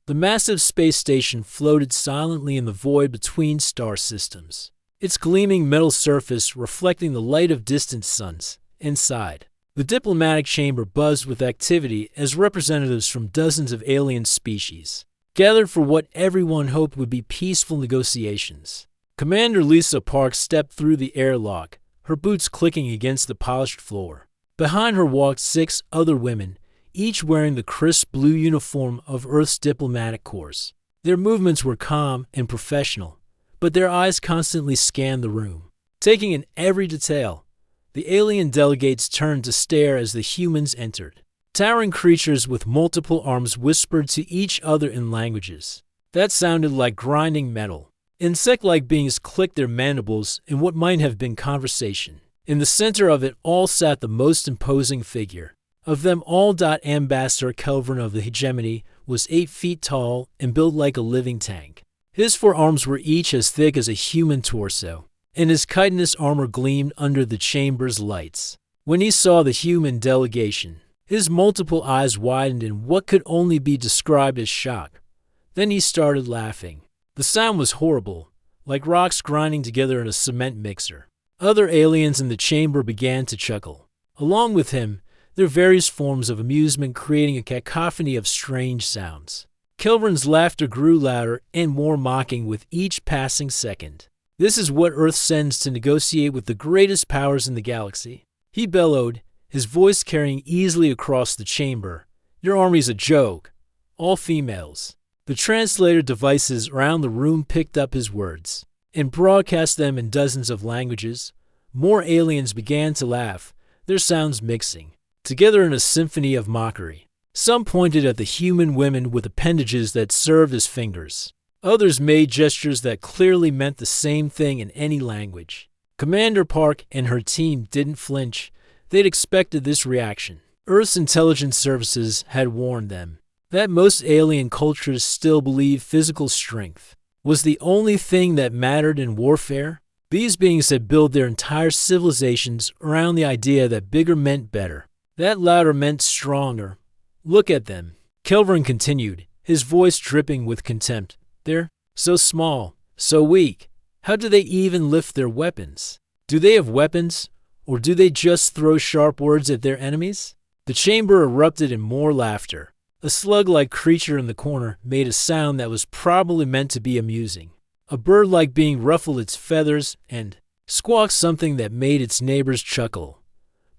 The massive space station floated silently in the void between star systems, its gleaming metal surface reflecting the light of distant suns. Inside, the diplomatic chamber buzzed with activity as representatives from dozens of alien species gathered for what everyone hoped would be peaceful negotiations. Commander Lisa Park stepped through the airlock, her boots clicking against the polished floor. Behind her walked 6 other women, each wearing the crisp blue uniform of Earth's diplomatic corps. Their movements were calm and professional, but their eyes constantly scanned the room, taking in every detail. The alien delegates turned to stare as the humans entered. Towering creatures with multiple arms whispered to each other in languages that sounded like grinding metal. Insect-like beings clicked their mandibles in what might have been conversation. In the center of it all sat the most imposing figure. Of them all, Ambassador Kelvin of the Hegemony was 8 feet tall and built like a living tank. His 4 arms were each as thick as a human torso, and his chitinous armor gleamed under the chamber's lights. When he saw the human delegation, his multiple eyes widened in what could only be described as shock. Then he started laughing. The sound was horrible, like rocks grinding together in a cement mixer. Other aliens in the chamber began to chuckle. Along with him, their various forms of amusement creating a cacophony of strange sounds. Kelvin's laughter grew louder and more mocking with each passing second. This is what Earth sends to negotiate with the greatest powers in the galaxy, he bellowed, his voice carrying easily across the chamber. Your army's a joke. All females. The translator devices around the room picked up his words and broadcast them in dozens of languages. More aliens began to laugh, their sounds mixing together in a symphony of mockery. Some pointed at the human women with appendages that served as fingers. Others made gestures that clearly meant the same thing in any language. Commander Park and her team didn't flinch. They'd expected this reaction. Earth's intelligence services had warned them that most alien cultures still believed physical strength was the only thing that mattered in warfare. These beings had built their entire civilizations around the idea that bigger meant better, that louder meant stronger. Look at them, Kelvin continued, his voice dripping with contempt. They're so small, so weak. How do they even lift their weapons? Do they have weapons, or do they just throw sharp words at their enemies? The chamber erupted in more laughter. A slug-like creature in the corner made a sound that was probably meant to be amusing. A bird-like being ruffled its feathers and squawked something that made its neighbors chuckle.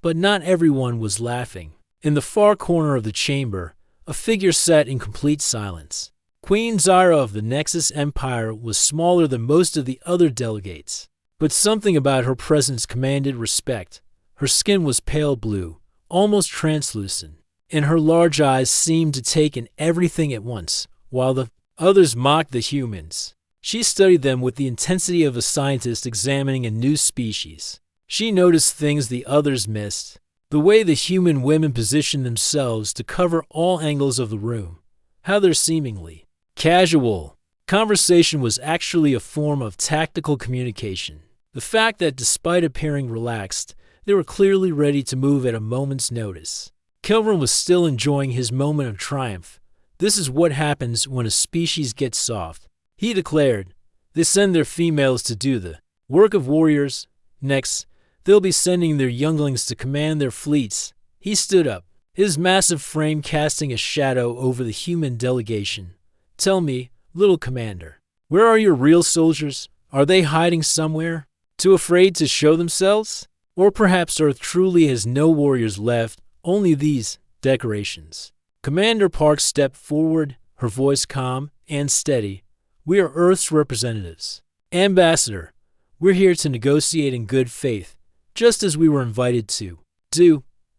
But not everyone was laughing. In the far corner of the chamber, a figure sat in complete silence. Queen Zyra of the Nexus Empire was smaller than most of the other delegates, but something about her presence commanded respect. Her skin was pale blue, almost translucent, and her large eyes seemed to take in everything at once, while the others mocked the humans. She studied them with the intensity of a scientist examining a new species. She noticed things the others missed. The way the human women positioned themselves to cover all angles of the room. How their seemingly casual conversation was actually a form of tactical communication. The fact that despite appearing relaxed, they were clearly ready to move at a moment's notice. Kelvin was still enjoying his moment of triumph. This is what happens when a species gets soft, he declared. They send their females to do the work of warriors. Next, they'll be sending their younglings to command their fleets. He stood up, his massive frame casting a shadow over the human delegation. Tell me, little commander, where are your real soldiers? Are they hiding somewhere, too afraid to show themselves? Or perhaps Earth truly has no warriors left, only these decorations. Commander Park stepped forward, her voice calm and steady. We are Earth's representatives. Ambassador, we're here to negotiate in good faith, just as we were invited to.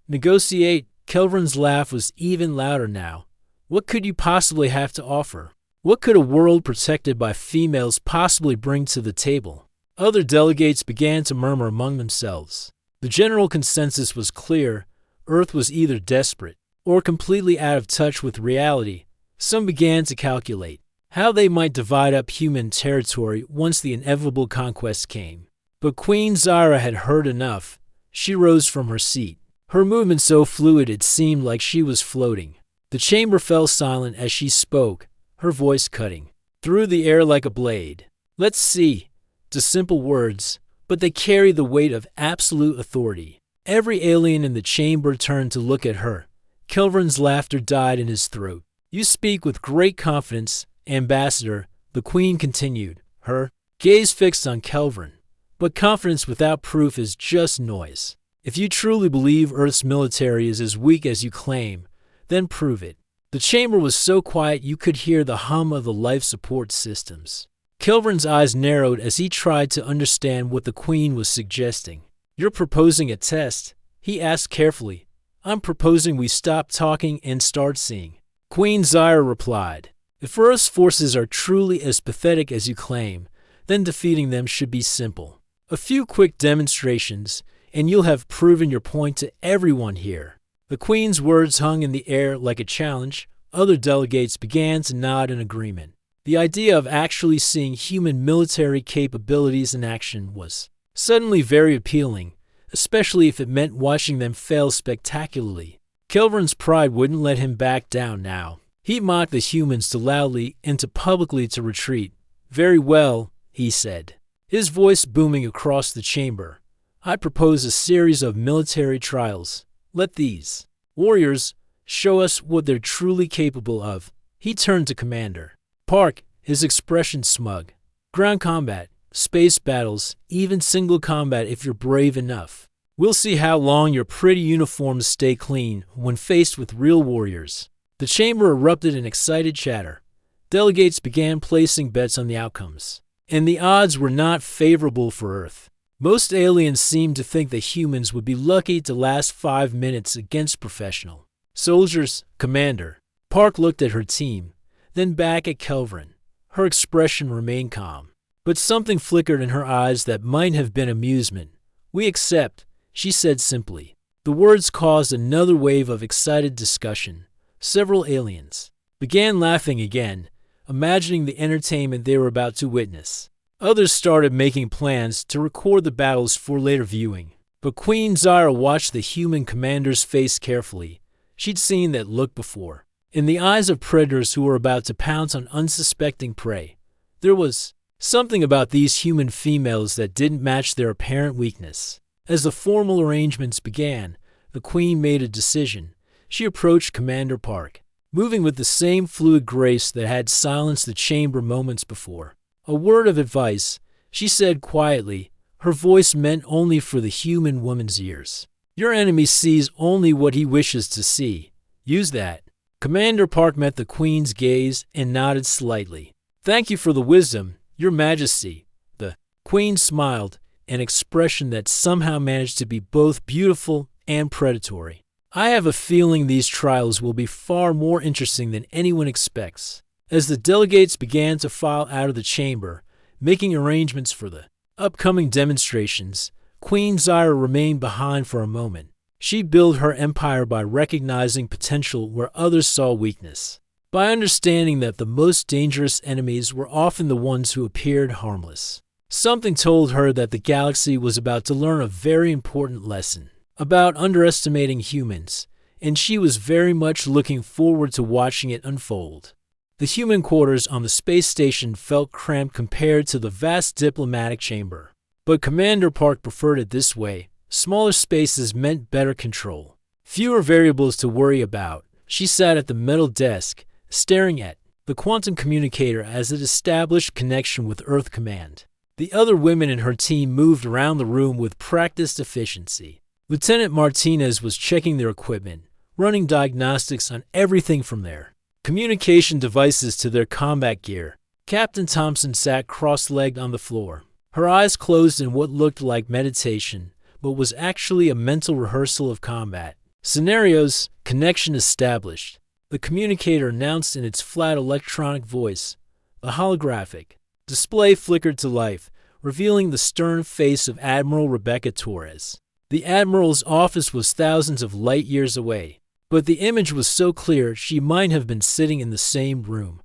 Negotiate. Kelvin's laugh was even louder now. What could you possibly have to offer? What could a world protected by females possibly bring to the table? Other delegates began to murmur among themselves. The general consensus was clear. Earth was either desperate or completely out of touch with reality. Some began to calculate how they might divide up human territory once the inevitable conquest came. But Queen Zyra had heard enough. She rose from her seat, her movement so fluid it seemed like she was floating. The chamber fell silent as she spoke, her voice cutting through the air like a blade. "Let's see." Just simple words, but they carry the weight of absolute authority. Every alien in the chamber turned to look at her. Kelvran's laughter died in his throat. "You speak with great confidence, Ambassador," the Queen continued, her gaze fixed on Kelvran. "But confidence without proof is just noise. If you truly believe Earth's military is as weak as you claim, then prove it." The chamber was so quiet you could hear the hum of the life support systems. Kelvran's eyes narrowed as he tried to understand what the Queen was suggesting. "You're proposing a test?" he asked carefully. "I'm proposing we stop talking and start seeing." Queen Zyra replied, "If Earth's forces are truly as pathetic as you claim, then defeating them should be simple. A few quick demonstrations, and you'll have proven your point to everyone here." The Queen's words hung in the air like a challenge. Other delegates began to nod in agreement. The idea of actually seeing human military capabilities in action was suddenly very appealing, especially if it meant watching them fail spectacularly. Kelvran's pride wouldn't let him back down now. He mocked the humans to loudly and to publicly to retreat. "Very well," he said, his voice booming across the chamber. "I propose a series of military trials. Let these warriors show us what they're truly capable of." He turned to Commander Park, his expression smug. "Ground combat, space battles, even single combat if you're brave enough. We'll see how long your pretty uniforms stay clean when faced with real warriors." The chamber erupted in excited chatter. Delegates began placing bets on the outcomes, and the odds were not favorable for Earth. Most aliens seemed to think that humans would be lucky to last 5 minutes against professional soldiers. Commander Park looked at her team, then back at Kelvran. Her expression remained calm, but something flickered in her eyes that might have been amusement. "We accept," she said simply. The words caused another wave of excited discussion. Several aliens began laughing again, imagining the entertainment they were about to witness. Others started making plans to record the battles for later viewing. But Queen Zyra watched the human commander's face carefully. She'd seen that look before. In the eyes of predators who were about to pounce on unsuspecting prey, there was something about these human females that didn't match their apparent weakness. As the formal arrangements began, the Queen made a decision. She approached Commander Park, moving with the same fluid grace that had silenced the chamber moments before. "A word of advice," she said quietly, her voice meant only for the human woman's ears. "Your enemy sees only what he wishes to see. Use that." Commander Park met the Queen's gaze and nodded slightly. "Thank you for the wisdom, Your Majesty." The Queen smiled, an expression that somehow managed to be both beautiful and predatory. "I have a feeling these trials will be far more interesting than anyone expects." As the delegates began to file out of the chamber, making arrangements for the upcoming demonstrations, Queen Zyra remained behind for a moment. She built her empire by recognizing potential where others saw weakness, by understanding that the most dangerous enemies were often the ones who appeared harmless. Something told her that the galaxy was about to learn a very important lesson about underestimating humans, and she was very much looking forward to watching it unfold. The human quarters on the space station felt cramped compared to the vast diplomatic chamber, but Commander Park preferred it this way. Smaller spaces meant better control, fewer variables to worry about. She sat at the metal desk, staring at the quantum communicator as it established connection with Earth Command. The other women in her team moved around the room with practiced efficiency. Lieutenant Martinez was checking their equipment, running diagnostics on everything from their communication devices to their combat gear. Captain Thompson sat cross-legged on the floor, her eyes closed in what looked like meditation, but was actually a mental rehearsal of combat. Scenarios, connection established. The communicator announced in its flat electronic voice. The holographic display flickered to life, revealing the stern face of Admiral Rebecca Torres. The Admiral's office was thousands of light years away, but the image was so clear she might have been sitting in the same room.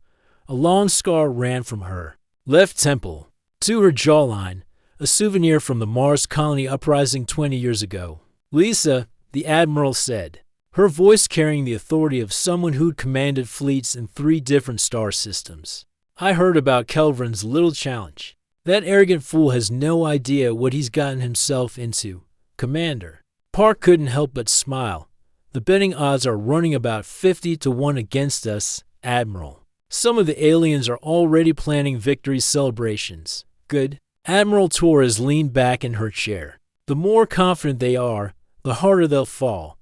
A long scar ran from her left temple to her jawline, a souvenir from the Mars colony uprising 20 years ago. "Lisa," the Admiral said, her voice carrying the authority of someone who'd commanded fleets in 3 different star systems. "I heard about Kelvran's little challenge. That arrogant fool has no idea what he's gotten himself into, Commander." Park couldn't help but smile. "The betting odds are running about 50 to 1 against us, Admiral. Some of the aliens are already planning victory celebrations." "Good." Admiral Torres leaned back in her chair. "The more confident they are, the harder they'll fall.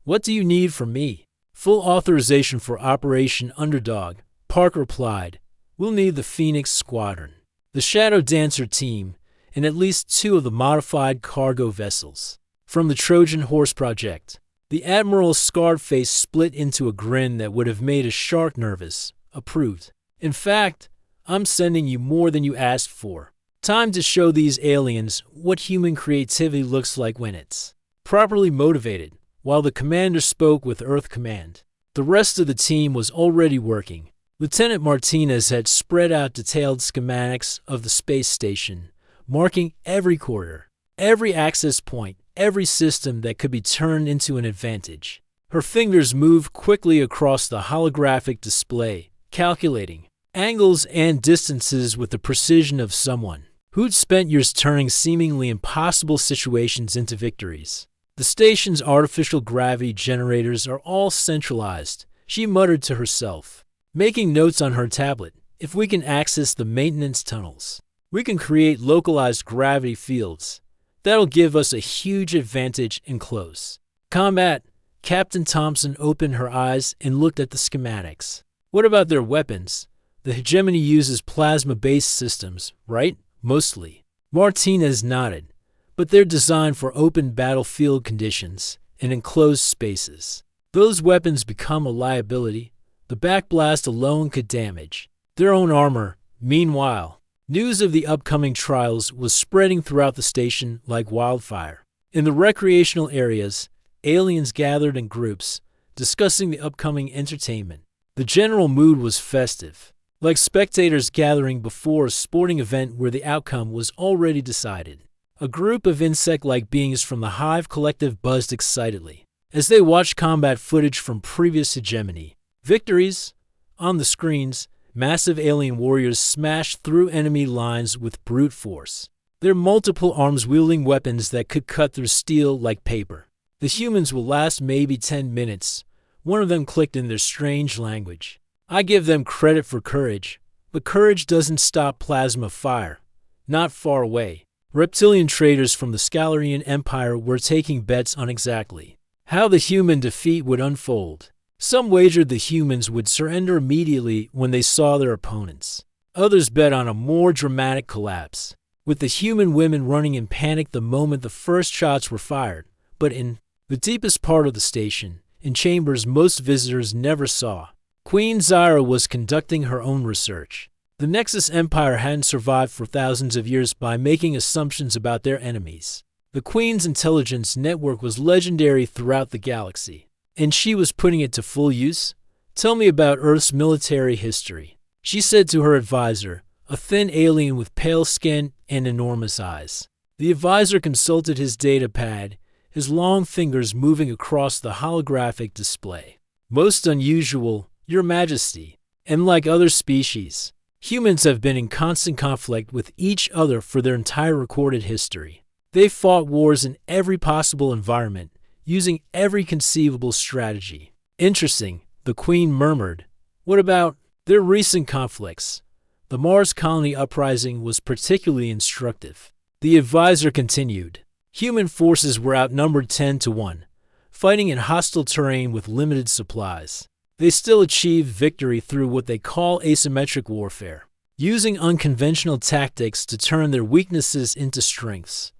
What do you need from me?" "Full authorization for Operation Underdog," Park replied. "We'll need the Phoenix Squadron, the Shadow Dancer team, and at least 2 of the modified cargo vessels from the Trojan Horse Project." The Admiral's scarred face split into a grin that would have made a shark nervous. "Approved. In fact, I'm sending you more than you asked for. Time to show these aliens what human creativity looks like when it's properly motivated." While the commander spoke with Earth Command, the rest of the team was already working. Lieutenant Martinez had spread out detailed schematics of the space station, marking every corridor, every access point, every system that could be turned into an advantage. Her fingers moved quickly across the holographic display, calculating angles and distances with the precision of someone who'd spent years turning seemingly impossible situations into victories. "The station's artificial gravity generators are all centralized," she muttered to herself, making notes on her tablet. "If we can access the maintenance tunnels, we can create localized gravity fields. That'll give us a huge advantage in close combat." Captain Thompson opened her eyes and looked at the schematics. "What about their weapons? The hegemony uses plasma-based systems, right? Mostly." Martinez nodded. "But they're designed for open battlefield conditions and enclosed spaces. Those weapons become a liability. The backblast alone could damage their own armor." Meanwhile, news of the upcoming trials was spreading throughout the station like wildfire. In the recreational areas, aliens gathered in groups, discussing the upcoming entertainment. The general mood was festive, like spectators gathering before a sporting event where the outcome was already decided. A group of insect-like beings from the Hive Collective buzzed excitedly as they watched combat footage from previous hegemony victories. On the screens, massive alien warriors smashed through enemy lines with brute force, their multiple arms wielding weapons that could cut through steel like paper. "The humans will last maybe 10 minutes, one of them clicked in their strange language. "I give them credit for courage, but courage doesn't stop plasma fire. Not far away." Reptilian traders from the Scalarian Empire were taking bets on exactly how the human defeat would unfold. Some wagered the humans would surrender immediately when they saw their opponents. Others bet on a more dramatic collapse, with the human women running in panic the moment the first shots were fired. But in the deepest part of the station, in chambers most visitors never saw, Queen Zyra was conducting her own research. The Nexus Empire hadn't survived for thousands of years by making assumptions about their enemies. The Queen's intelligence network was legendary throughout the galaxy, and she was putting it to full use. "Tell me about Earth's military history," she said to her advisor, a thin alien with pale skin and enormous eyes. The advisor consulted his data pad, his long fingers moving across the holographic display. "Most unusual, Your Majesty, and like other species, humans have been in constant conflict with each other for their entire recorded history. They've fought wars in every possible environment, using every conceivable strategy." "Interesting," the Queen murmured. "What about their recent conflicts?" The Mars colony uprising was particularly instructive. The advisor continued. "Human forces were outnumbered 10 to 1, fighting in hostile terrain with limited supplies. They still achieved victory through what they call asymmetric warfare, using unconventional tactics to turn their weaknesses into strengths."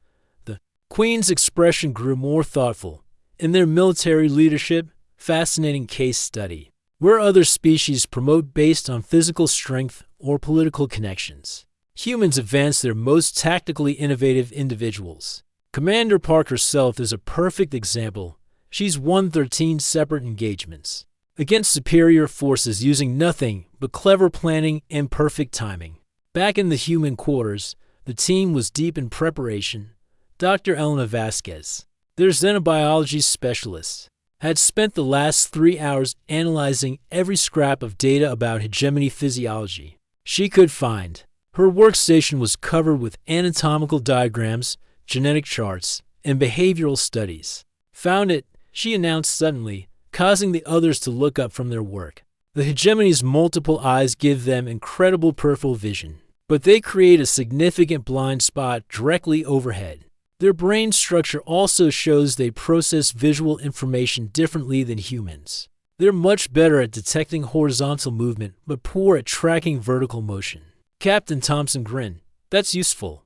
The Queen's expression grew more thoughtful. "In their military leadership, fascinating case study, where other species promote based on physical strength or political connections. Humans advance their most tactically innovative individuals. Commander Park herself is a perfect example. She's won 13 separate engagements against superior forces using nothing but clever planning and perfect timing." Back in the human quarters, the team was deep in preparation. Dr. Elena Vasquez, their xenobiology specialist, had spent the last 3 hours analyzing every scrap of data about hegemony physiology she could find. Her workstation was covered with anatomical diagrams, genetic charts, and behavioral studies. "Found it," she announced suddenly, causing the others to look up from their work. The hegemony's multiple eyes give them incredible peripheral vision, but they create a significant blind spot directly overhead. Their brain structure also shows they process visual information differently than humans. They're much better at detecting horizontal movement, but poor at tracking vertical motion. Captain Thompson grinned. "That's useful.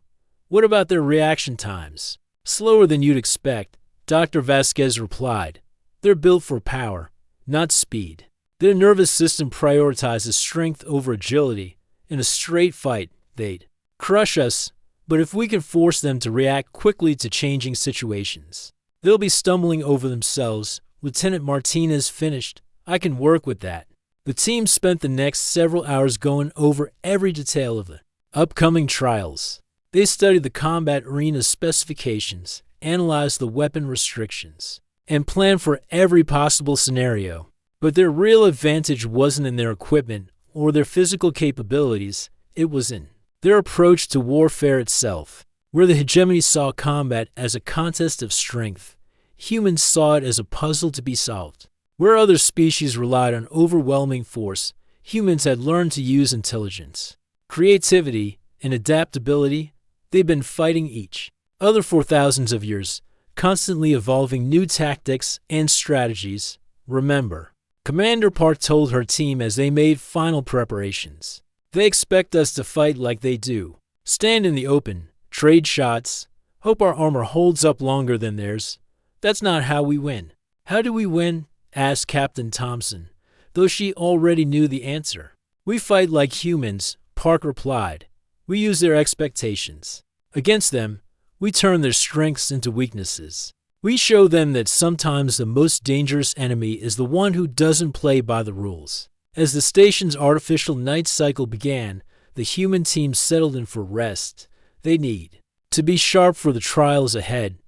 What about their reaction times?" "Slower than you'd expect," Dr. Vasquez replied. "They're built for power, not speed. Their nervous system prioritizes strength over agility. In a straight fight, they'd crush us, but if we can force them to react quickly to changing situations, they'll be stumbling over themselves." Lieutenant Martinez finished. "I can work with that." The team spent the next several hours going over every detail of the upcoming trials. They studied the combat arena specifications, analyzed the weapon restrictions, and planned for every possible scenario. But their real advantage wasn't in their equipment or their physical capabilities, it was in their approach to warfare itself. Where the hegemony saw combat as a contest of strength, humans saw it as a puzzle to be solved. Where other species relied on overwhelming force, humans had learned to use intelligence, creativity, and adaptability. They've been fighting each other for thousands of years, constantly evolving new tactics and strategies. "Remember," Commander Park told her team as they made final preparations, "they expect us to fight like they do. Stand in the open, trade shots, hope our armor holds up longer than theirs. That's not how we win." "How do we win?" asked Captain Thompson, though she already knew the answer. "We fight like humans," Park replied. "We use their expectations. Against them, we turn their strengths into weaknesses. We show them that sometimes the most dangerous enemy is the one who doesn't play by the rules." As the station's artificial night cycle began, the human team settled in for rest. They need to be sharp for the trials ahead,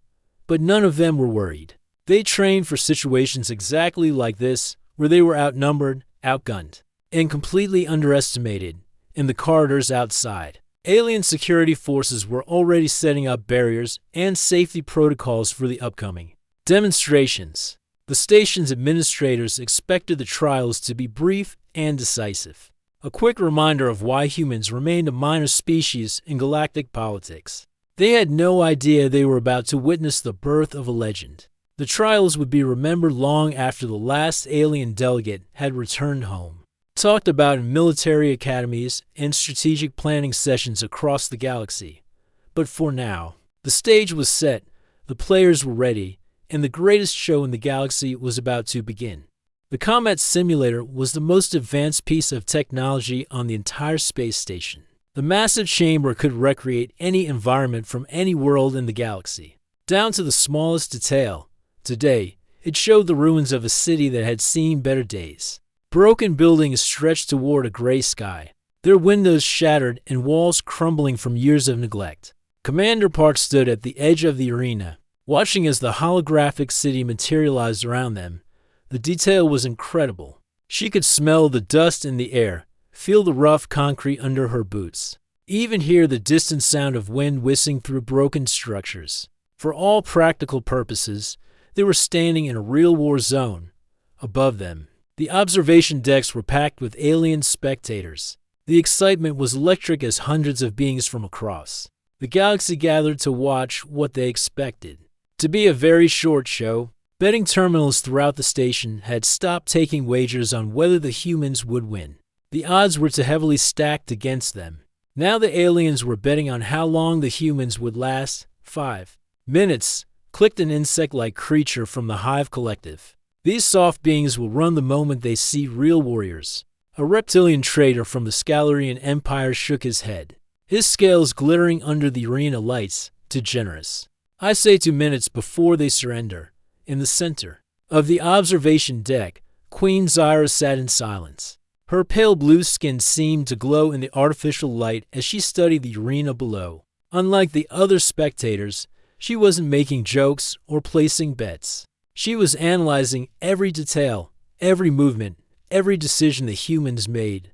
but none of them were worried. They trained for situations exactly like this, where they were outnumbered, outgunned, and completely underestimated. In the corridors outside, alien security forces were already setting up barriers and safety protocols for the upcoming demonstrations. The station's administrators expected the trials to be brief and decisive. A quick reminder of why humans remained a minor species in galactic politics. They had no idea they were about to witness the birth of a legend. The trials would be remembered long after the last alien delegate had returned home. Talked about in military academies and strategic planning sessions across the galaxy. But for now, the stage was set, the players were ready, and the greatest show in the galaxy was about to begin. The combat simulator was the most advanced piece of technology on the entire space station. The massive chamber could recreate any environment from any world in the galaxy, down to the smallest detail. Today, it showed the ruins of a city that had seen better days. Broken buildings stretched toward a gray sky, their windows shattered and walls crumbling from years of neglect. Commander Park stood at the edge of the arena, watching as the holographic city materialized around them. The detail was incredible. She could smell the dust in the air, feel the rough concrete under her boots, even hear the distant sound of wind whistling through broken structures. For all practical purposes, they were standing in a real war zone. Above them, the observation decks were packed with alien spectators. The excitement was electric as hundreds of beings from across the galaxy gathered to watch what they expected to be a very short show. Betting terminals throughout the station had stopped taking wagers on whether the humans would win. The odds were too heavily stacked against them. Now the aliens were betting on how long the humans would last. 5 minutes, clicked an insect-like creature from the Hive Collective. These soft beings will run the moment they see real warriors. A reptilian trader from the Scalarian Empire shook his head, his scales glittering under the arena lights. Too generous. I say 2 minutes before they surrender. In the center of the observation deck, Queen Zyra sat in silence. Her pale blue skin seemed to glow in the artificial light as she studied the arena below. Unlike the other spectators, she wasn't making jokes or placing bets. She was analyzing every detail, every movement, every decision the humans made.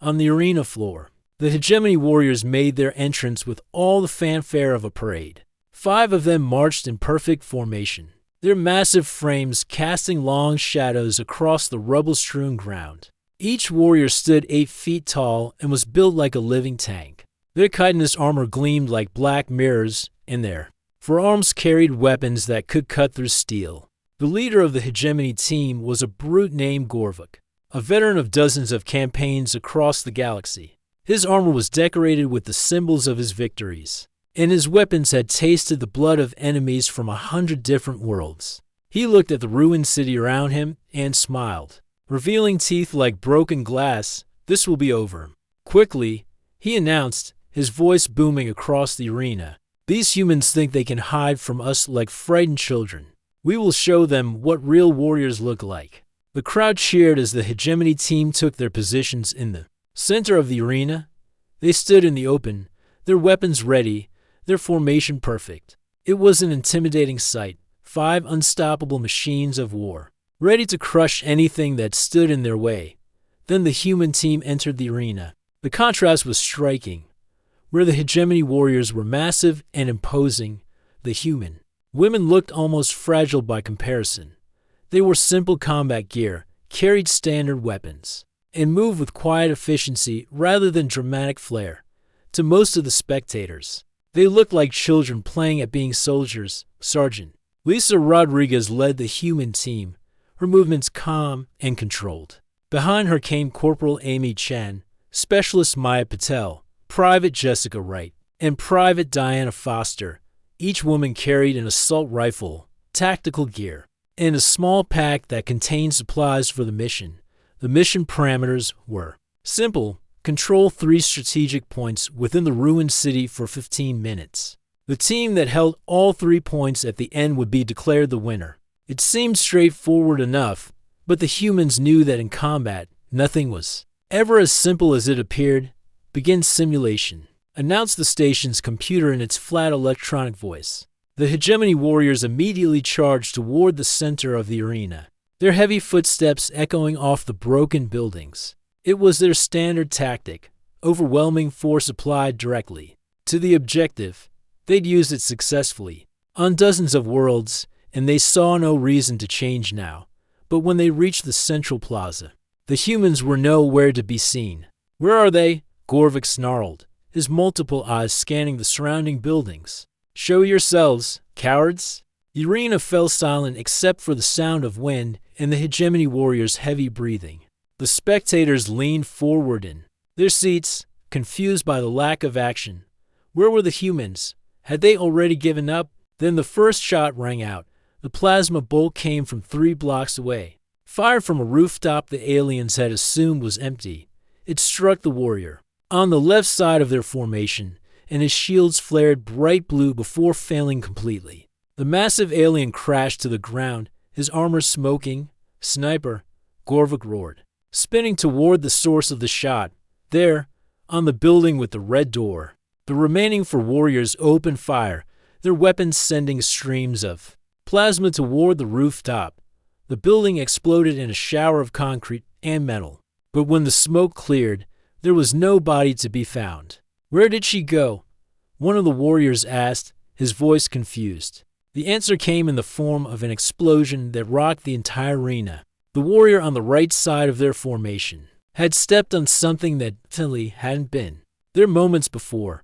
On the arena floor, the hegemony warriors made their entrance with all the fanfare of a parade. 5 of them marched in perfect formation, their massive frames casting long shadows across the rubble-strewn ground. Each warrior stood 8 feet tall and was built like a living tank. Their chitinous armor gleamed like black mirrors, and their forearms carried weapons that could cut through steel. The leader of the hegemony team was a brute named Gorvuk, a veteran of dozens of campaigns across the galaxy. His armor was decorated with the symbols of his victories, and his weapons had tasted the blood of enemies from 100 different worlds. He looked at the ruined city around him and smiled, revealing teeth like broken glass. "This will be over." Quickly, he announced, his voice booming across the arena. "These humans think they can hide from us like frightened children. We will show them what real warriors look like." The crowd cheered as the hegemony team took their positions in the center of the arena. They stood in the open, their weapons ready, their formation perfect. It was an intimidating sight, 5 unstoppable machines of war, ready to crush anything that stood in their way. Then the human team entered the arena. The contrast was striking. Where the hegemony warriors were massive and imposing, the human women looked almost fragile by comparison. They wore simple combat gear, carried standard weapons, and moved with quiet efficiency rather than dramatic flair. To most of the spectators, they looked like children playing at being soldiers. Sergeant Lisa Rodriguez led the human team, her movements calm and controlled. Behind her came Corporal Amy Chen, Specialist Maya Patel, Private Jessica Wright, and Private Diana Foster. Each woman carried an assault rifle, tactical gear, and a small pack that contained supplies for the mission. The mission parameters were simple: control 3 strategic points within the ruined city for 15 minutes. The team that held all 3 points at the end would be declared the winner. It seemed straightforward enough, but the humans knew that in combat, nothing was ever as simple as it appeared. "Begin simulation," announced the station's computer in its flat electronic voice. The hegemony warriors immediately charged toward the center of the arena, their heavy footsteps echoing off the broken buildings. It was their standard tactic, overwhelming force applied directly to the objective. They'd used it successfully on dozens of worlds, and they saw no reason to change now. But when they reached the central plaza, the humans were nowhere to be seen. "Where are they?" Gorvuk snarled, his multiple eyes scanning the surrounding buildings. "Show yourselves, cowards!" The arena fell silent except for the sound of wind and the hegemony warriors' heavy breathing. The spectators leaned forward in their seats, confused by the lack of action. Where were the humans? Had they already given up? Then the first shot rang out. The plasma bolt came from 3 blocks away, fired from a rooftop the aliens had assumed was empty. It struck the warrior on the left side of their formation, and his shields flared bright blue before failing completely. The massive alien crashed to the ground, his armor smoking. "Sniper!" Gorvuk roared, spinning toward the source of the shot. There, on the building with the red door, the remaining 4 warriors opened fire, their weapons sending streams of plasma toward the rooftop. The building exploded in a shower of concrete and metal. But when the smoke cleared, there was no body to be found. "Where did she go?" one of the warriors asked, his voice confused. The answer came in the form of an explosion that rocked the entire arena. The warrior on the right side of their formation had stepped on something that definitely hadn't been there moments before.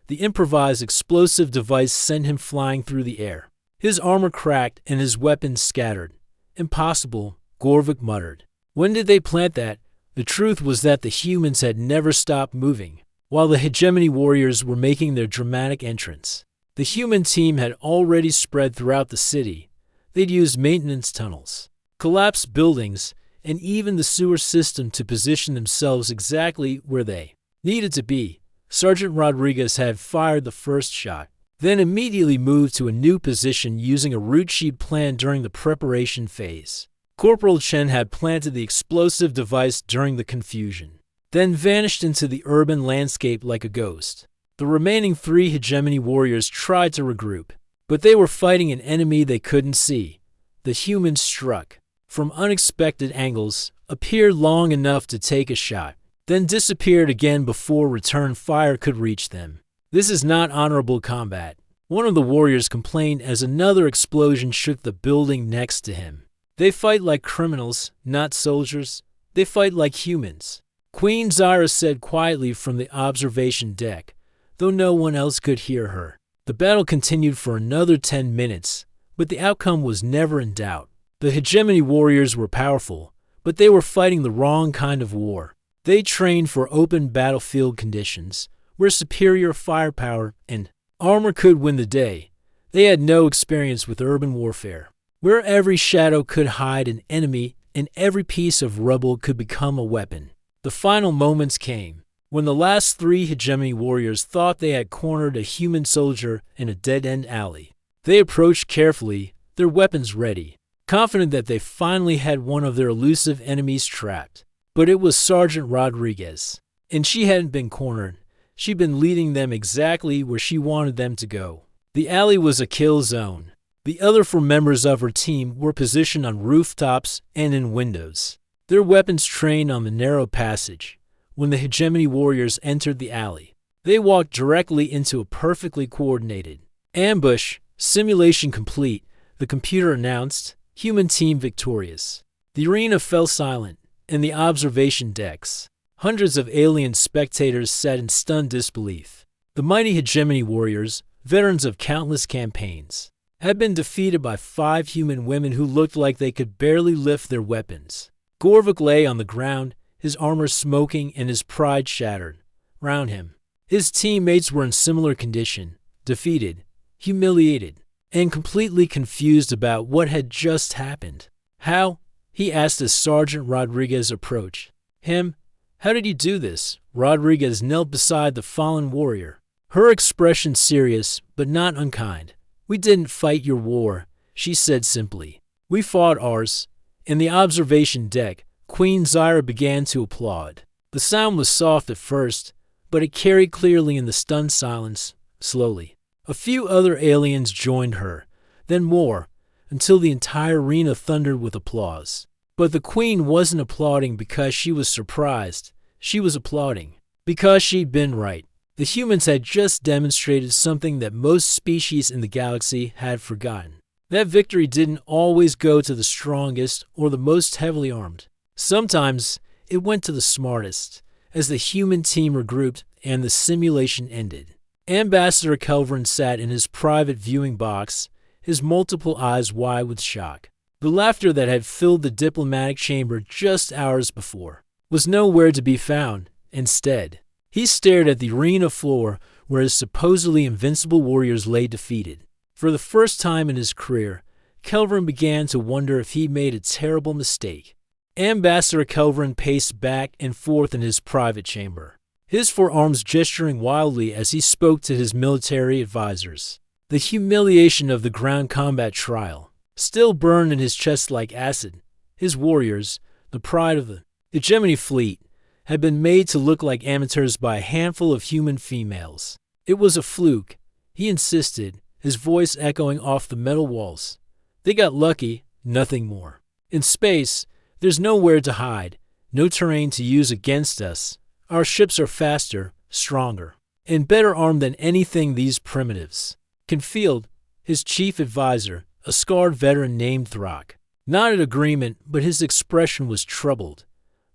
The improvised explosive device sent him flying through the air. His armor cracked and his weapons scattered. "Impossible," Gorvuk muttered. When did they plant that? The truth was that the humans had never stopped moving, while the hegemony warriors were making their dramatic entrance. The human team had already spread throughout the city. They'd used maintenance tunnels, collapsed buildings, and even the sewer system to position themselves exactly where they needed to be. Sergeant Rodriguez had fired the first shot, then immediately moved to a new position using a route sheet plan during the preparation phase. Corporal Chen had planted the explosive device during the confusion, then vanished into the urban landscape like a ghost. The remaining 3 hegemony warriors tried to regroup, but they were fighting an enemy they couldn't see. the humans struck from unexpected angles, appeared long enough to take a shot, then disappeared again before return fire could reach them. This is not honorable combat, one of the warriors complained as another explosion shook the building next to him. They fight like criminals, not soldiers. They fight like humans, Queen Zyra said quietly from the observation deck, though no one else could hear her. The battle continued for another 10 minutes, but the outcome was never in doubt. The hegemony warriors were powerful, but they were fighting the wrong kind of war. They trained for open battlefield conditions, where superior firepower and armor could win the day. They had no experience with urban warfare, where every shadow could hide an enemy and every piece of rubble could become a weapon. The final moments came, when the last 3 hegemony warriors thought they had cornered a human soldier in a dead-end alley. They approached carefully, their weapons ready, confident that they finally had one of their elusive enemies trapped. But it was Sergeant Rodriguez, and she hadn't been cornered. She'd been leading them exactly where she wanted them to go. The alley was a kill zone. The other 4 members of her team were positioned on rooftops and in windows, their weapons trained on the narrow passage. When the hegemony warriors entered the alley, they walked directly into a perfectly coordinated ambush. Simulation complete, the computer announced, human team victorious. The arena fell silent. In the observation decks, hundreds of alien spectators sat in stunned disbelief. The mighty hegemony warriors, veterans of countless campaigns, had been defeated by 5 human women who looked like they could barely lift their weapons. Gorvik lay on the ground, his armor smoking and his pride shattered. Round him, his teammates were in similar condition, defeated, humiliated, and completely confused about what had just happened. How? He asked as Sergeant Rodriguez approached him. How did you do this? Rodriguez knelt beside the fallen warrior, her expression serious but not unkind. We didn't fight your war, she said simply. We fought ours. In the observation deck, Queen Zyra began to applaud. The sound was soft at first, but it carried clearly in the stunned silence, slowly. A few other aliens joined her, then more, until the entire arena thundered with applause. But the Queen wasn't applauding because she was surprised. She was applauding because she'd been right. The humans had just demonstrated something that most species in the galaxy had forgotten. That victory didn't always go to the strongest or the most heavily armed. Sometimes it went to the smartest, as the human team regrouped and the simulation ended. Ambassador Kelvin sat in his private viewing box, his multiple eyes wide with shock. The laughter that had filled the diplomatic chamber just hours before was nowhere to be found. Instead, he stared at the arena floor where his supposedly invincible warriors lay defeated. For the first time in his career, Kelvin began to wonder if he made a terrible mistake. Ambassador Kelvin paced back and forth in his private chamber, his forearms gesturing wildly as he spoke to his military advisors. The humiliation of the ground combat trial still burned in his chest like acid. His warriors, the pride of the hegemony fleet, had been made to look like amateurs by a handful of human females. It was a fluke, he insisted, his voice echoing off the metal walls. They got lucky, nothing more. In space, there's nowhere to hide, no terrain to use against us. Our ships are faster, stronger, and better armed than anything these primitives can field. His chief advisor, a scarred veteran named Throck, nodded agreement, but his expression was troubled.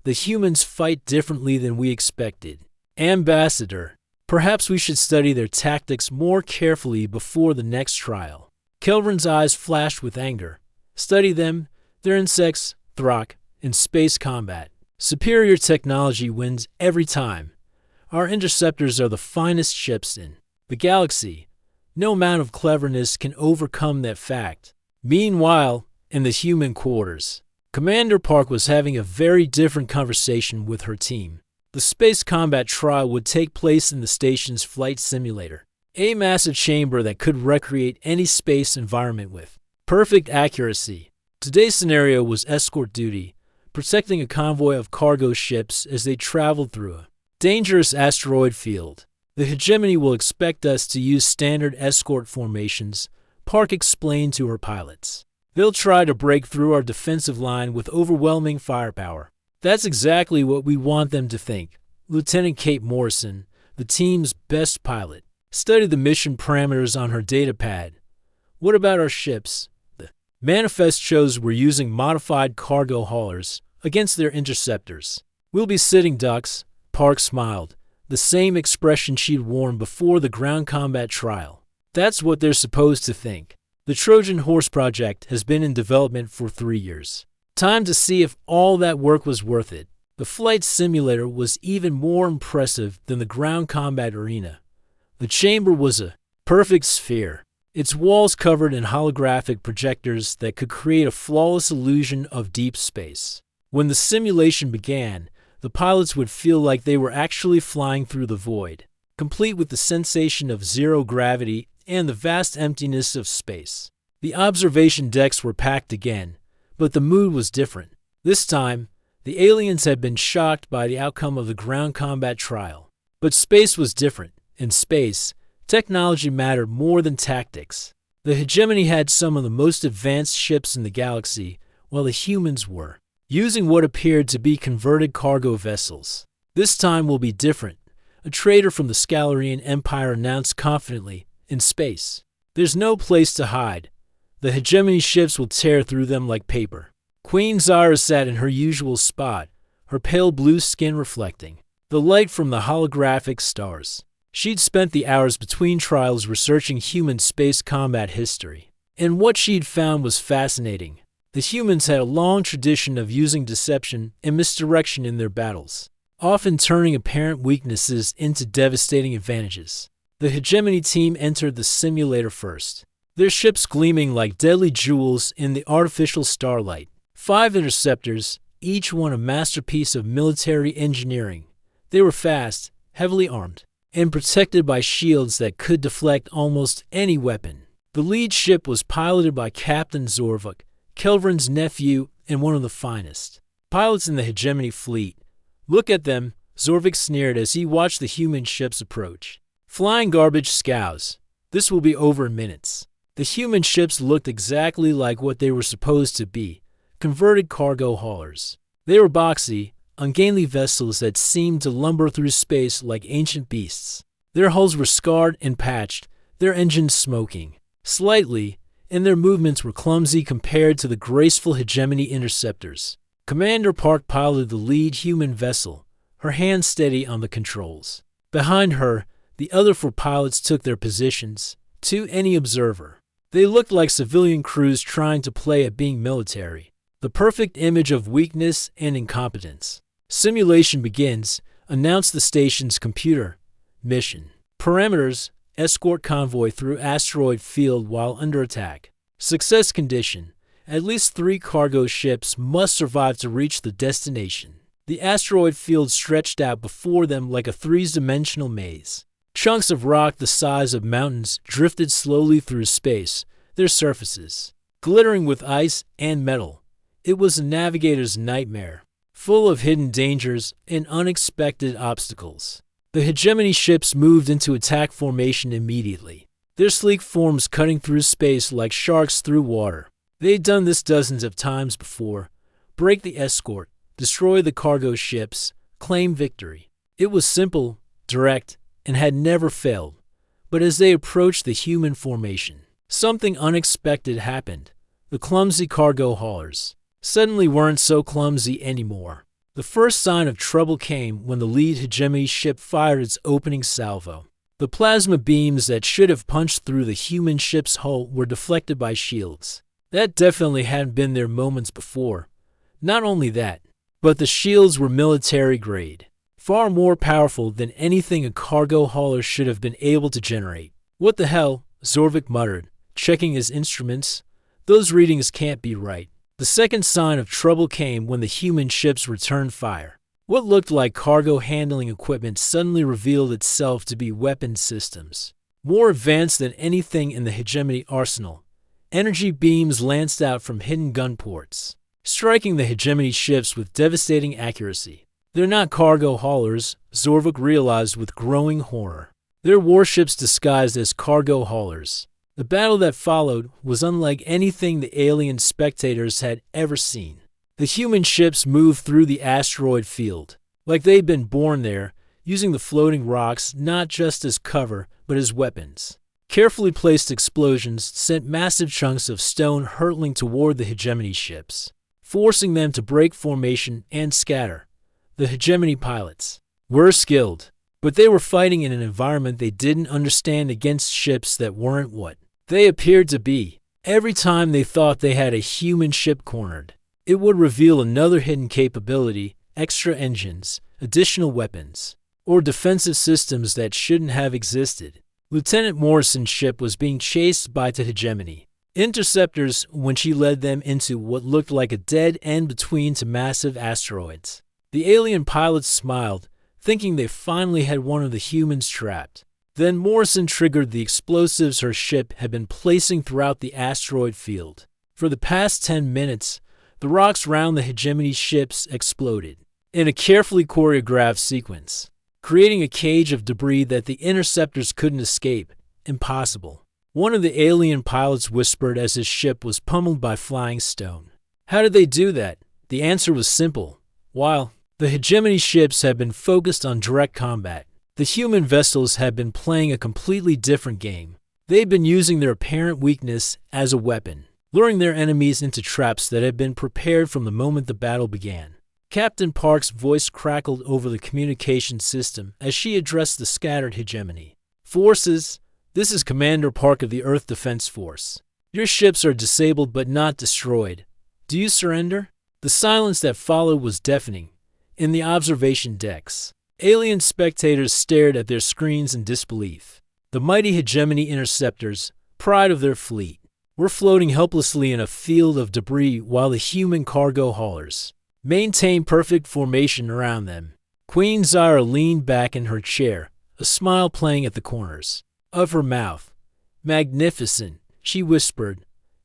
The humans fight differently than we expected. Ambassador, perhaps we should study their tactics more carefully before the next trial. Kelvin's eyes flashed with anger. Study them. They're insects, Throck, in space combat. Superior technology wins every time. Our interceptors are the finest ships in the galaxy. No amount of cleverness can overcome that fact. Meanwhile, in the human quarters, Commander Park was having a very different conversation with her team. The space combat trial would take place in the station's flight simulator, a massive chamber that could recreate any space environment with perfect accuracy. Today's scenario was escort duty, protecting a convoy of cargo ships as they traveled through a dangerous asteroid field. The hegemony will expect us to use standard escort formations, Park explained to her pilots. They'll try to break through our defensive line with overwhelming firepower. That's exactly what we want them to think. Lieutenant Kate Morrison, the team's best pilot, studied the mission parameters on her datapad. What about our ships? The manifest shows we're using modified cargo haulers against their interceptors. We'll be sitting ducks, Park smiled, the same expression she'd worn before the ground combat trial. That's what they're supposed to think. The Trojan Horse project has been in development for 3 years. Time to see if all that work was worth it. The flight simulator was even more impressive than the ground combat arena. The chamber was a perfect sphere, its walls covered in holographic projectors that could create a flawless illusion of deep space. When the simulation began, the pilots would feel like they were actually flying through the void, complete with the sensation of zero gravity and the vast emptiness of space. The observation decks were packed again, but the mood was different. This time, the aliens had been shocked by the outcome of the ground combat trial. But space was different. In space, technology mattered more than tactics. The hegemony had some of the most advanced ships in the galaxy, while the humans were using what appeared to be converted cargo vessels. This time will be different, a trader from the Scalarian Empire announced confidently. In space, there's no place to hide. The hegemony ships will tear through them like paper. Queen Zara sat in her usual spot, her pale blue skin reflecting the light from the holographic stars. She'd spent the hours between trials researching human space combat history, and what she'd found was fascinating. The humans had a long tradition of using deception and misdirection in their battles, often turning apparent weaknesses into devastating advantages. The hegemony team entered the simulator first, their ships gleaming like deadly jewels in the artificial starlight. 5 interceptors, each one a masterpiece of military engineering. They were fast, heavily armed, and protected by shields that could deflect almost any weapon. The lead ship was piloted by Captain Zorvik, Kelvrin's nephew and one of the finest pilots in the hegemony fleet. Look at them, Zorvik sneered as he watched the human ships approach. Flying garbage scows. This will be over in minutes. The human ships looked exactly like what they were supposed to be, converted cargo haulers. They were boxy, ungainly vessels that seemed to lumber through space like ancient beasts. Their hulls were scarred and patched, their engines smoking slightly, and their movements were clumsy compared to the graceful hegemony interceptors. Commander Park piloted the lead human vessel, her hands steady on the controls. Behind her, the other 4 pilots took their positions. To any observer, they looked like civilian crews trying to play at being military. The perfect image of weakness and incompetence. Simulation begins, announced the station's computer. Mission. Parameters: escort convoy through asteroid field while under attack. Success condition: at least 3 cargo ships must survive to reach the destination. The asteroid field stretched out before them like a 3-dimensional maze. Chunks of rock the size of mountains drifted slowly through space, their surfaces glittering with ice and metal. It was a navigator's nightmare, full of hidden dangers and unexpected obstacles. The hegemony ships moved into attack formation immediately, their sleek forms cutting through space like sharks through water. They'd done this dozens of times before. Break the escort, destroy the cargo ships, claim victory. It was simple, direct, and had never failed. But as they approached the human formation, something unexpected happened. The clumsy cargo haulers suddenly weren't so clumsy anymore. The first sign of trouble came when the lead hegemony ship fired its opening salvo. The plasma beams that should have punched through the human ship's hull were deflected by shields. That definitely hadn't been there moments before. Not only that, but the shields were military grade, far more powerful than anything a cargo hauler should have been able to generate. What the hell? Zorvik muttered, checking his instruments. Those readings can't be right. The second sign of trouble came when the human ships returned fire. What looked like cargo handling equipment suddenly revealed itself to be weapon systems, more advanced than anything in the hegemony arsenal. Energy beams lanced out from hidden gun ports, striking the hegemony ships with devastating accuracy. They're not cargo haulers, Zorvik realized with growing horror. They're warships disguised as cargo haulers. The battle that followed was unlike anything the alien spectators had ever seen. The human ships moved through the asteroid field, like they'd been born there, using the floating rocks not just as cover, but as weapons. Carefully placed explosions sent massive chunks of stone hurtling toward the hegemony ships, forcing them to break formation and scatter. The hegemony pilots were skilled, but they were fighting in an environment they didn't understand against ships that weren't what they appeared to be. Every time they thought they had a human ship cornered, it would reveal another hidden capability, extra engines, additional weapons, or defensive systems that shouldn't have existed. Lieutenant Morrison's ship was being chased by the hegemony interceptors when she led them into what looked like a dead end between two massive asteroids. The alien pilots smiled, thinking they finally had one of the humans trapped. Then Morrison triggered the explosives her ship had been placing throughout the asteroid field. For the past 10 minutes, the rocks round the hegemony ships exploded in a carefully choreographed sequence, creating a cage of debris that the interceptors couldn't escape. Impossible. One of the alien pilots whispered as his ship was pummeled by flying stone. How did they do that? The answer was simple. While the hegemony ships had been focused on direct combat, the human vessels had been playing a completely different game. They'd been using their apparent weakness as a weapon, luring their enemies into traps that had been prepared from the moment the battle began. Captain Park's voice crackled over the communication system as she addressed the scattered hegemony forces. This is Commander Park of the Earth Defense Force. Your ships are disabled but not destroyed. Do you surrender? The silence that followed was deafening. In the observation decks, alien spectators stared at their screens in disbelief. The mighty hegemony interceptors, pride of their fleet, were floating helplessly in a field of debris while the human cargo haulers maintained perfect formation around them. Queen Zyra leaned back in her chair, a smile playing at the corners of her mouth. Magnificent, she whispered.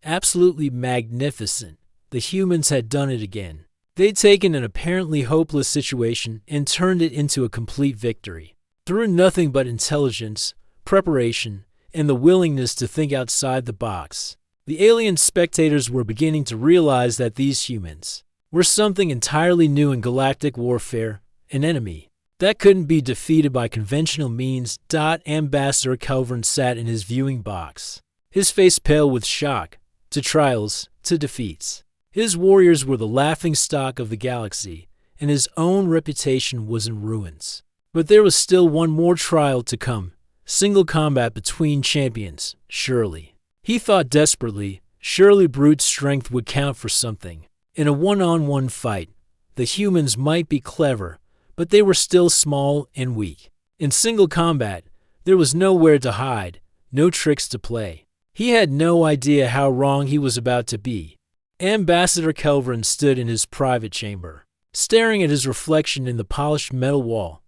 Absolutely magnificent. The humans had done it again. They'd taken an apparently hopeless situation and turned it into a complete victory. Through nothing but intelligence, preparation, and the willingness to think outside the box, the alien spectators were beginning to realize that these humans were something entirely new in galactic warfare, an enemy that couldn't be defeated by conventional means. Ambassador Kelvin sat in his viewing box, his face pale with shock, to trials, to defeats. His warriors were the laughingstock of the galaxy, and his own reputation was in ruins. But there was still one more trial to come, single combat between champions, surely. He thought desperately, surely brute strength would count for something. In a one-on-one fight, the humans might be clever, but they were still small and weak. In single combat, there was nowhere to hide, no tricks to play. He had no idea how wrong he was about to be. Ambassador Kelvin stood in his private chamber, staring at his reflection in the polished metal wall.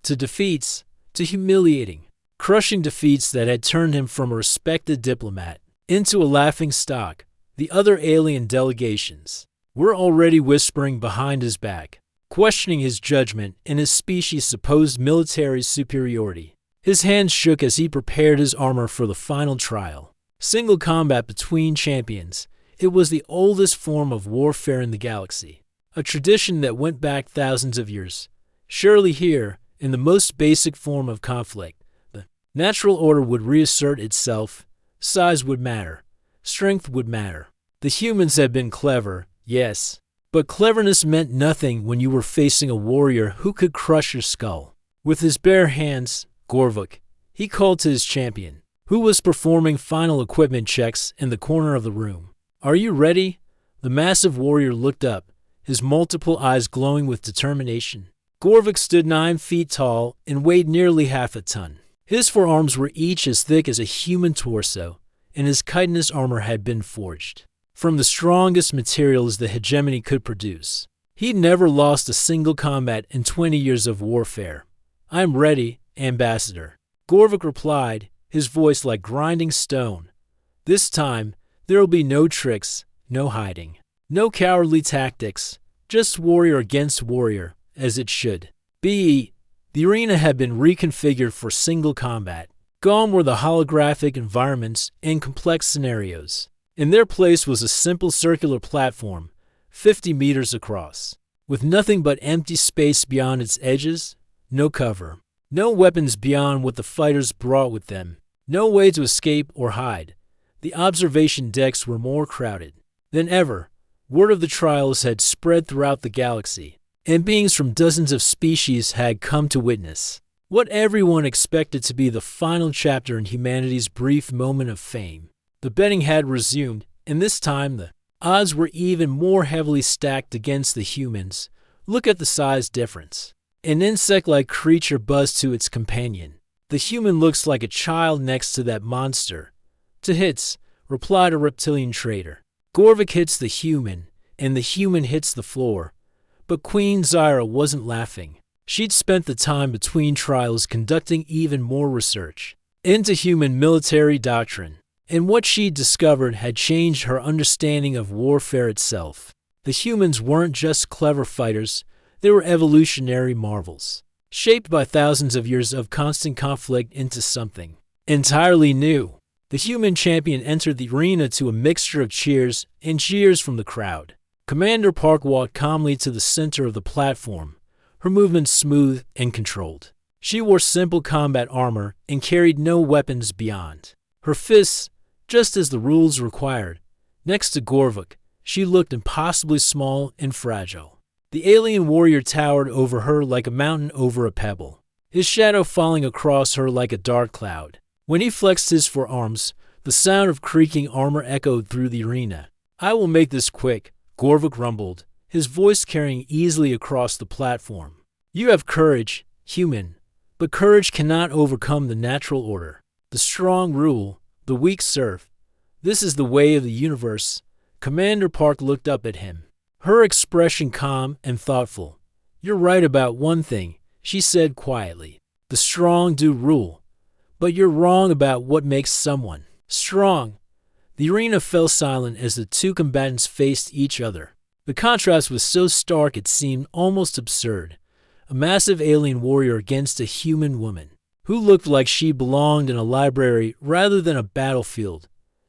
To defeats, to humiliating, crushing defeats that had turned him from a respected diplomat into a laughingstock. The other alien delegations were already whispering behind his back, questioning his judgment and his species' supposed military superiority. His hands shook as he prepared his armor for the final trial. Single combat between champions. It was the oldest form of warfare in the galaxy, a tradition that went back thousands of years. Surely here, in the most basic form of conflict, the natural order would reassert itself. Size would matter. Strength would matter. The humans had been clever, yes, but cleverness meant nothing when you were facing a warrior who could crush your skull. With his bare hands, Gorvuk, he called to his champion, who was performing final equipment checks in the corner of the room. Are you ready? The massive warrior looked up, his multiple eyes glowing with determination. Gorvuk stood 9 feet tall and weighed nearly half a ton. His forearms were each as thick as a human torso, and his chitinous armor had been forged from the strongest materials the hegemony could produce. He'd never lost a single combat in 20 years of warfare. I'm ready, Ambassador. Gorvuk replied, his voice like grinding stone. This time, there'll be no tricks, no hiding, no cowardly tactics, just warrior against warrior, as it should be. The arena had been reconfigured for single combat. Gone were the holographic environments and complex scenarios. In their place was a simple circular platform, 50 meters across, with nothing but empty space beyond its edges, no cover, no weapons beyond what the fighters brought with them, no way to escape or hide. The observation decks were more crowded than ever. Word of the trials had spread throughout the galaxy, and beings from dozens of species had come to witness what everyone expected to be the final chapter in humanity's brief moment of fame. The betting had resumed, and this time the odds were even more heavily stacked against the humans. Look at the size difference. An insect-like creature buzzed to its companion. The human looks like a child next to that monster. To hits, replied a reptilian trader. Gorvik hits the human, and the human hits the floor. But Queen Zyra wasn't laughing. She'd spent the time between trials conducting even more research into human military doctrine, and what she'd discovered had changed her understanding of warfare itself. The humans weren't just clever fighters, they were evolutionary marvels, shaped by thousands of years of constant conflict into something entirely new. The human champion entered the arena to a mixture of cheers and jeers from the crowd. Commander Park walked calmly to the center of the platform, her movements smooth and controlled. She wore simple combat armor and carried no weapons beyond her fists, just as the rules required. Next to Gorvik, she looked impossibly small and fragile. The alien warrior towered over her like a mountain over a pebble, his shadow falling across her like a dark cloud. When he flexed his forearms, the sound of creaking armor echoed through the arena. "I will make this quick," Gorvik rumbled, his voice carrying easily across the platform. "You have courage, human, but courage cannot overcome the natural order. The strong rule, the weak serve. This is the way of the universe." Commander Park looked up at him, her expression calm and thoughtful. "You're right about one thing," she said quietly. "The strong do rule. But you're wrong about what makes someone strong." The arena fell silent as the two combatants faced each other. The contrast was so stark it seemed almost absurd. A massive alien warrior against a human woman, who looked like she belonged in a library rather than a battlefield.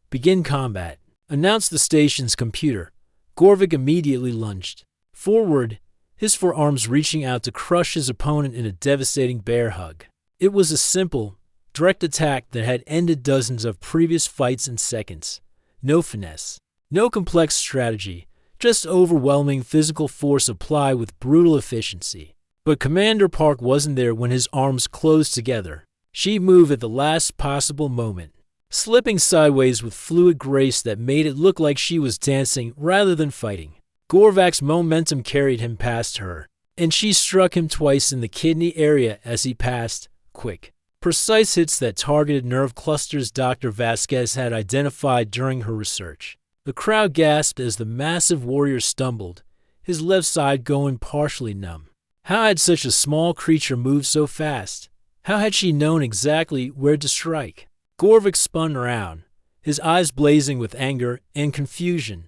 "Begin combat," announced the station's computer. Gorvik immediately lunged forward, his forearms reaching out to crush his opponent in a devastating bear hug. It was a simple, direct attack that had ended dozens of previous fights in seconds. No finesse, no complex strategy, just overwhelming physical force applied with brutal efficiency. But Commander Park wasn't there when his arms closed together. She moved at the last possible moment, slipping sideways with fluid grace that made it look like she was dancing rather than fighting. Gorvik's momentum carried him past her, and she struck him twice in the kidney area as he passed. Quick, precise hits that targeted nerve clusters Dr. Vasquez had identified during her research. The crowd gasped as the massive warrior stumbled, his left side going partially numb. How had such a small creature moved so fast? How had she known exactly where to strike? Gorvik spun around, his eyes blazing with anger and confusion.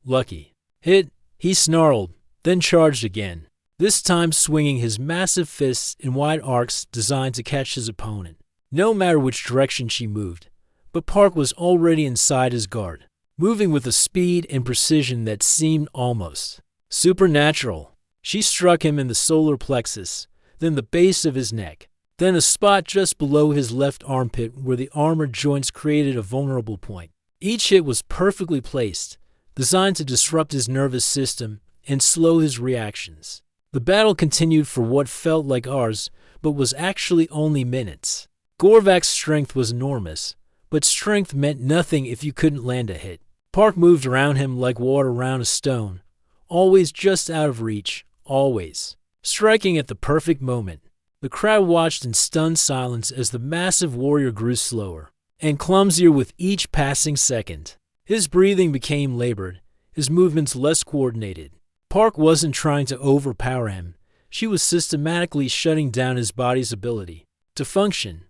"Lucky. Hit," he snarled, then charged again, this time swinging his massive fists in wide arcs designed to catch his opponent, no matter which direction she moved. But Park was already inside his guard, moving with a speed and precision that seemed almost supernatural. She struck him in the solar plexus, then the base of his neck, then a spot just below his left armpit where the armored joints created a vulnerable point. Each hit was perfectly placed, designed to disrupt his nervous system and slow his reactions. The battle continued for what felt like hours, but was actually only minutes. Gorvik's strength was enormous, but strength meant nothing if you couldn't land a hit. Park moved around him like water around a stone, always just out of reach, always striking at the perfect moment. The crowd watched in stunned silence as the massive warrior grew slower and clumsier with each passing second. His breathing became labored, his movements less coordinated. Park wasn't trying to overpower him. She was systematically shutting down his body's ability to function.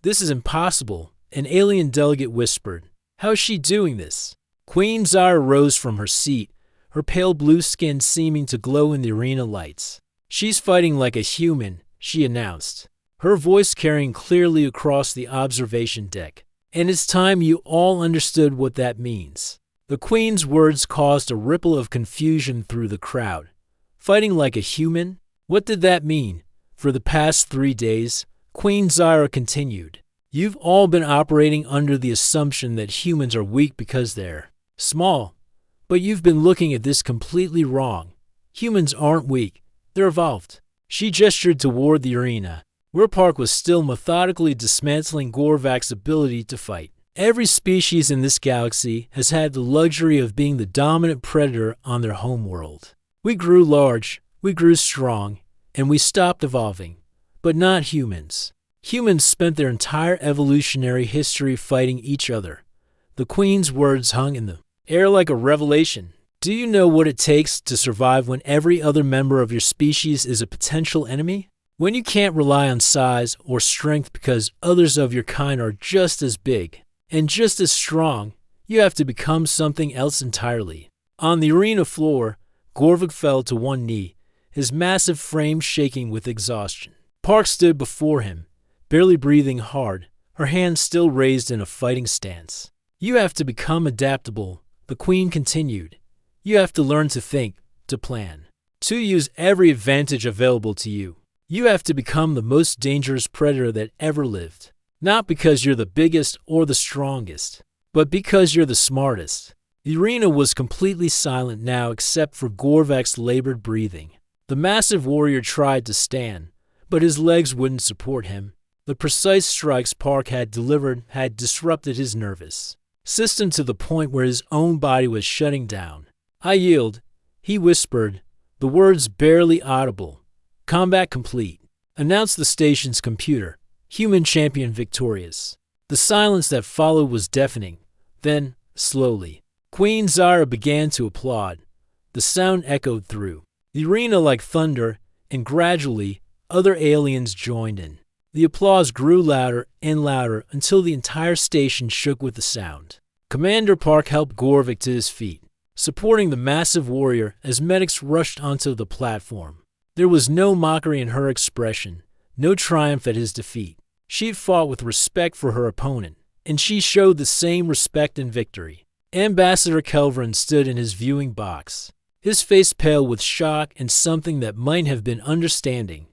"This is impossible," an alien delegate whispered. "How is she doing this?" Queen Zyra rose from her seat, her pale blue skin seeming to glow in the arena lights. "She's fighting like a human," she announced. her voice carrying clearly across the observation deck. And it's time you all understood what that means. The Queen's words caused a ripple of confusion through the crowd. Fighting like a human? What did that mean? For the past 3 days, Queen Zyra continued. You've all been operating under the assumption that humans are weak because they're small. But you've been looking at this completely wrong. Humans aren't weak. They're evolved. She gestured toward the arena, where Park was still methodically dismantling Gorvak's ability to fight. Every species in this galaxy has had the luxury of being the dominant predator on their homeworld. We grew large, we grew strong, and we stopped evolving. But not humans. Humans spent their entire evolutionary history fighting each other. The Queen's words hung in the air like a revelation. Do you know what it takes to survive when every other member of your species is a potential enemy? When you can't rely on size or strength because others of your kind are just as big and just as strong, you have to become something else entirely. On the arena floor, Gorvak fell to one knee, his massive frame shaking with exhaustion. Park stood before him, barely breathing hard, her hands still raised in a fighting stance. You have to become adaptable, the Queen continued. You have to learn to think, to plan, to use every advantage available to you. You have to become the most dangerous predator that ever lived. Not because you're the biggest or the strongest, but because you're the smartest. The arena was completely silent now except for Gorvak's labored breathing. The massive warrior tried to stand, but his legs wouldn't support him. The precise strikes Park had delivered had disrupted his nervous system to the point where his own body was shutting down. I yield, he whispered, the words barely audible. Combat complete, announced the station's computer, human champion victorious. The silence that followed was deafening. Then, slowly, Queen Zyra began to applaud. The sound echoed through the arena like thunder, and gradually, other aliens joined in. The applause grew louder and louder until the entire station shook with the sound. Commander Park helped Gorvak to his feet, supporting the massive warrior as medics rushed onto the platform. There was no mockery in her expression, no triumph at his defeat. She'd fought with respect for her opponent, and she showed the same respect in victory. Ambassador Kelvin stood in his viewing box, his face pale with shock and something that might have been understanding.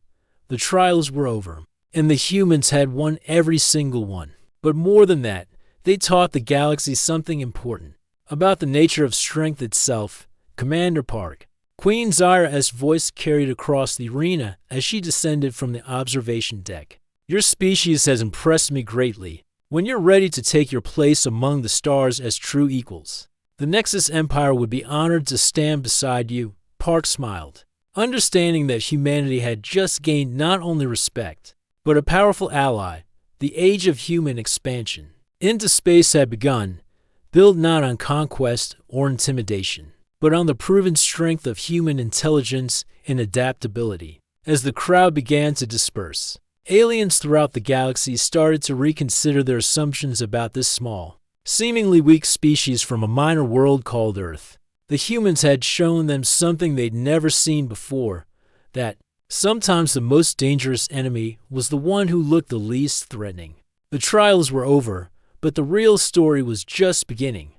The trials were over, and the humans had won every single one. But more than that, they taught the galaxy something important about the nature of strength itself. Commander Park. Queen Zyra's voice carried across the arena as she descended from the observation deck. Your species has impressed me greatly. When you're ready to take your place among the stars as true equals, the Nexus Empire would be honored to stand beside you. Park smiled, understanding that humanity had just gained not only respect, but a powerful ally. The age of human expansion into space had begun, built not on conquest or intimidation, but on the proven strength of human intelligence and adaptability. As the crowd began to disperse, aliens throughout the galaxy started to reconsider their assumptions about this small, seemingly weak species from a minor world called Earth. The humans had shown them something they'd never seen before, that sometimes the most dangerous enemy was the one who looked the least threatening. The trials were over, but the real story was just beginning.